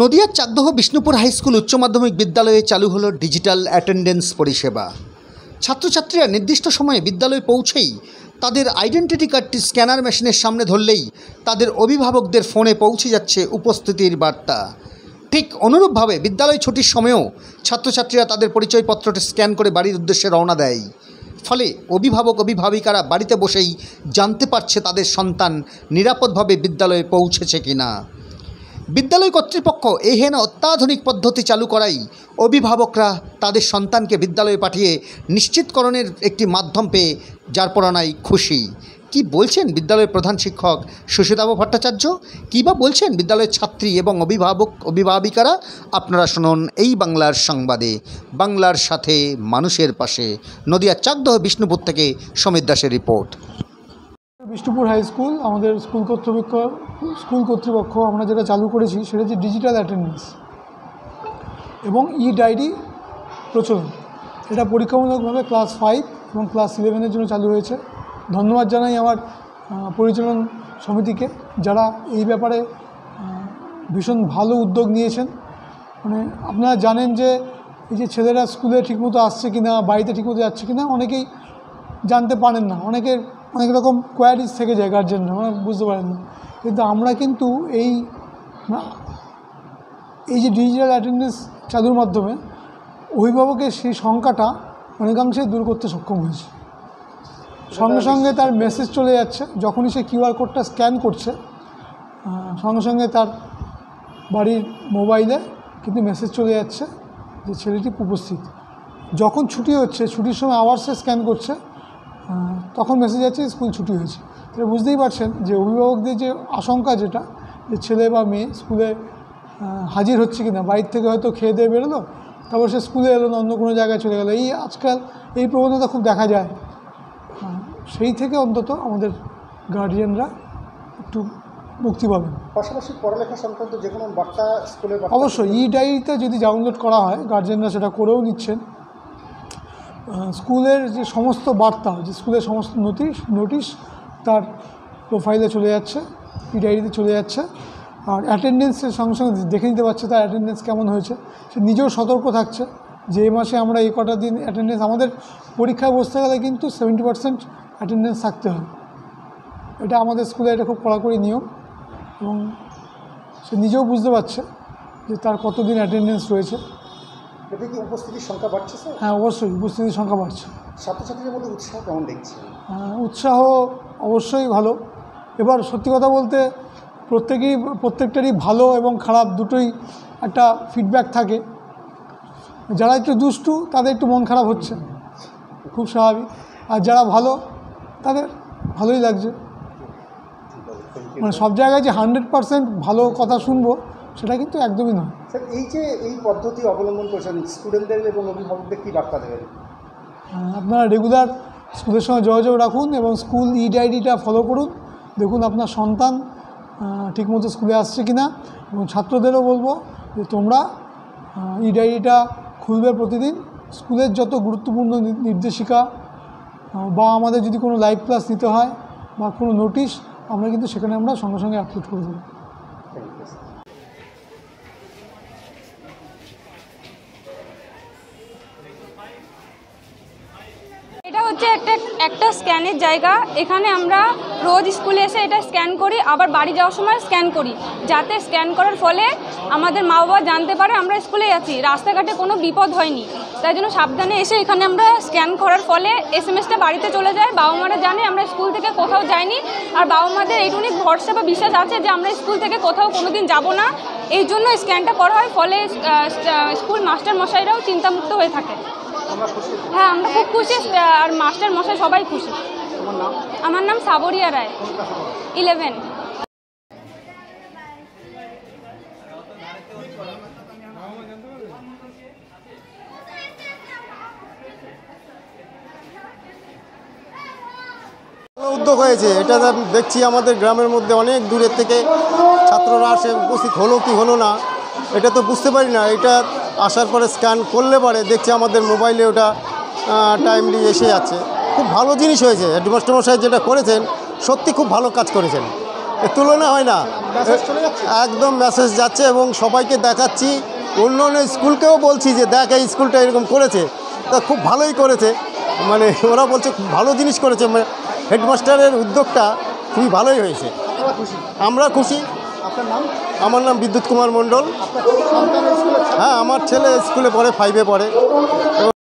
নদিয়ার Chakdaha Bishnupur high school উচ্চ মাধ্যমিক বিদ্যালয়ে চালু হলো ডিজিটাল অ্যাটেন্ডেন্স পরিষেবা। ছাত্রছাত্রীরা নির্দিষ্ট সময়ে বিদ্যালয়ে পৌঁছেই তাদের আইডেন্টিটি কার্ডটি স্ক্যানার মেশিনের সামনে ধরলেই তাদের অভিভাবকদের ফোনে পৌঁছে যাচ্ছে উপস্থিতির বার্তা। ঠিক অনুরূপভাবে বিদ্যালয় ছুটির সময়েও ছাত্রছাত্রীরা তাদের পরিচয়পত্রটি স্ক্যান করে বাড়ির উদ্দেশ্যে রওনা দেয়। ফলে অভিভাবক অভিভাবিকারা বাড়িতে বসেই জানতে পারছে তাদের সন্তান নিরাপদভাবে বিদ্যালয়ে পৌঁছেছে কিনা। বিদ্যালয় কর্তৃপক্ষ এই হেন অত্যাধুনিক পদ্ধতি চালু করাই অভিভাবকরা তাদের সন্তানকে বিদ্যালয়ে পাঠিয়ে নিশ্চিতকরণের একটি মাধ্যম পেয়ে যারপরনাই খুশি। কি বলছেন বিদ্যালয়ের প্রধান শিক্ষক সুশীদাভ ভট্টাচার্য, কী বা বলছেন বিদ্যালয়ের ছাত্রী এবং অভিভাবিকারা, আপনারা শুনুন এই বাংলার সংবাদে। বাংলার সাথে মানুষের পাশে। নদিয়ার চাকদহ বিষ্ণুপুর থেকে সমীর দাসের রিপোর্ট। বিষ্ণুপুর হাই স্কুল আমাদের স্কুল কর্তৃপক্ষ আমরা যেটা চালু করেছি সেটা হচ্ছে ডিজিটাল অ্যাটেন্ডেন্স এবং ডায়েরি প্রচলন। এটা পরীক্ষামূলকভাবে ক্লাস 5 এবং ক্লাস 11-এর জন্য চালু হয়েছে। ধন্যবাদ জানাই আমার পরিচালন সমিতিকে, যারা এই ব্যাপারে ভীষণ ভালো উদ্যোগ নিয়েছেন। মানে আপনারা জানেন যে এই যে ছেলেরা স্কুলে ঠিকমতো আসছে কি না, বাড়িতে ঠিকমতো যাচ্ছে কি না, অনেকেই জানতে পারেন না। অনেক রকম কোয়ারিজ থেকে যায় গার্জেনরা, মানে বুঝতে পারেন না। কিন্তু আমরা কিন্তু এই যে ডিজিটাল অ্যাটেন্ডেন্স চালুর মাধ্যমে অভিভাবকের সেই সংখ্যাটা অনেকাংশেই দূর করতে সক্ষম হয়েছে। সঙ্গে সঙ্গে তার মেসেজ চলে যাচ্ছে, যখনই সে কিউআর কোডটা স্ক্যান করছে সঙ্গে সঙ্গে তার বাড়ির মোবাইলে কিন্তু মেসেজ চলে যাচ্ছে যে ছেলেটি উপস্থিত। যখন ছুটি হচ্ছে, ছুটির সময় আবার সে স্ক্যান করছে, তখন মেসেজ যাচ্ছে স্কুল ছুটি হয়েছে। তাহলে বুঝতেই পারছেন যে অভিভাবকদের যে আশঙ্কা, যেটা যে ছেলে বা মেয়ে স্কুলে হাজির হচ্ছে কি না, বাড়ির থেকে হয়তো খেয়ে দিয়ে বেরোলো, তারপর সে স্কুলে এলো না, অন্য কোনো জায়গায় চলে গেলো। আজকাল এই প্রবণতা খুব দেখা যায়। সেই থেকে অন্তত আমাদের গার্জিয়ানরা একটু মুক্তি পাবেন। পাশাপাশি পড়ালেখা সংক্রান্ত যে কোনো বার্তা স্কুলে অবশ্যই ডায়েরিতে যদি ডাউনলোড করা হয়, গার্জিয়ানরা সেটা করেও নিচ্ছেন। স্কুলের যে সমস্ত বার্তা, যে স্কুলের সমস্ত নোটিশ তার প্রোফাইলে চলে যাচ্ছে, ডায়েরিতে চলে যাচ্ছে। আর অ্যাটেন্ডেন্সের সঙ্গে সঙ্গে দেখে নিতে পারছে তার অ্যাটেন্ডেন্স কেমন হয়েছে। সে নিজেও সতর্ক থাকছে যে এই মাসে আমরা এই কটা দিন অ্যাটেন্ডেন্স, আমাদের পরীক্ষায় বসতে গেলে কিন্তু 70% অ্যাটেন্ডেন্স থাকতে হয়। এটা আমাদের স্কুলে এটা খুব কড়াকড়ি নিয়ম, এবং সে নিজেও বুঝতে পারছে যে তার কতদিন অ্যাটেন্ডেন্স রয়েছে। এতে কি উপস্থিতির সংখ্যা বাড়ছে স্যার? হ্যাঁ, অবশ্যই উপস্থিতির সংখ্যা বাড়ছে। ছাত্রছাত্রীদের মধ্যে উৎসাহ কেমন দেখছেন? উৎসাহ অবশ্যই ভালো। এবার সত্যি কথা বলতে প্রত্যেকটারই ভালো এবং খারাপ দুটোই একটা ফিডব্যাক থাকে। যারা একটু দুষ্টু তাদের একটু মন খারাপ হচ্ছে, খুব স্বাভাবিক। আর যারা ভালো তাদের ভালোই লাগছে। মানে সব জায়গায় যে 100% ভালো কথা শুনবো সেটা কিন্তু একদমই নয়। স্যার, এই যে এই পদ্ধতি অবলম্বন করেছেন, স্টুডেন্টদের এবং অভিভাবকদের কী বার্তা দেবেন? আপনারা রেগুলার স্কুলের সঙ্গে যোগাযোগ রাখুন এবং স্কুল ডায়েরিটা ফলো করুন। দেখুন আপনার সন্তান ঠিকমতো স্কুলে আসছে কি না। এবং ছাত্রদেরও বলবো যে তোমরা ডায়েরিটা খুলবে প্রতিদিন। স্কুলের যত গুরুত্বপূর্ণ নির্দেশিকা বা আমাদের যদি কোনো লাইভ ক্লাস নিতে হয় বা কোনো নোটিশ, আমরা কিন্তু সেখানে আমরা সঙ্গে সঙ্গে আপলোড করে দেবো। এটা হচ্ছে একটা স্ক্যানের জায়গা। এখানে আমরা রোজ স্কুলে এসে এটা স্ক্যান করি, আবার বাড়ি যাওয়ার সময় স্ক্যান করি, যাতে স্ক্যান করার ফলে আমাদের মা বাবা জানতে পারে আমরা স্কুলে আছি, রাস্তাঘাটে কোনো বিপদ হয়নি। তাই জন্য সাবধানে এসে এখানে আমরা স্ক্যান করার ফলে SMS-টা বাড়িতে চলে যায়, বাবা মারা জানে আমরা স্কুল থেকে কোথাও যাইনি। আর বাবা মাদের এইটুকুনি ভরসা বা বিশ্বাস আছে যে আমরা স্কুল থেকে কোথাও কোনো দিন যাবো না। এই জন্য স্ক্যানটা করা হয়, ফলে স্কুল মাস্টার মশাইরাও চিন্তামুক্ত হয়ে থাকে। হ্যাঁ, আমরা খুব খুশি, আর মাস্টার মশাই সবাই খুশি। আমার নাম সাবরিয়া রায়, 11। উদ্যোগ হয়েছে এটা দেখছি। আমাদের গ্রামের মধ্যে অনেক দূরের থেকে ছাত্ররা আসে, উপস্থিত হলো কি হলো না এটা তো বুঝতে পারি না। এটা আসার পরে স্ক্যান করলে পরে দেখছি আমাদের মোবাইলে ওটা টাইমলি এসে যাচ্ছে। খুব ভালো জিনিস হয়েছে। হেডমাস্টার মশাই যেটা করেছেন সত্যি খুব ভালো কাজ করেছেন। এর তুলনা হয় না। একদম মেসেজ যাচ্ছে এবং সবাইকে দেখাচ্ছি, অন্য অন্য স্কুলকেও বলছি যে দেখ এই স্কুলটা এরকম করেছে, তা খুব ভালোই করেছে, মানে ওরা বলছে খুব ভালো জিনিস করেছে, মানে হেডমাস্টারের উদ্যোগটা খুবই ভালোই হয়েছে। আমরা খুশি। আপনার নাম? আমার নাম বিদ্যুৎ কুমার মণ্ডল। আপনার সন্তান স্কুলে হ্যাঁ, আমার ছেলে স্কুলে পড়ে, 5-এ পড়ে।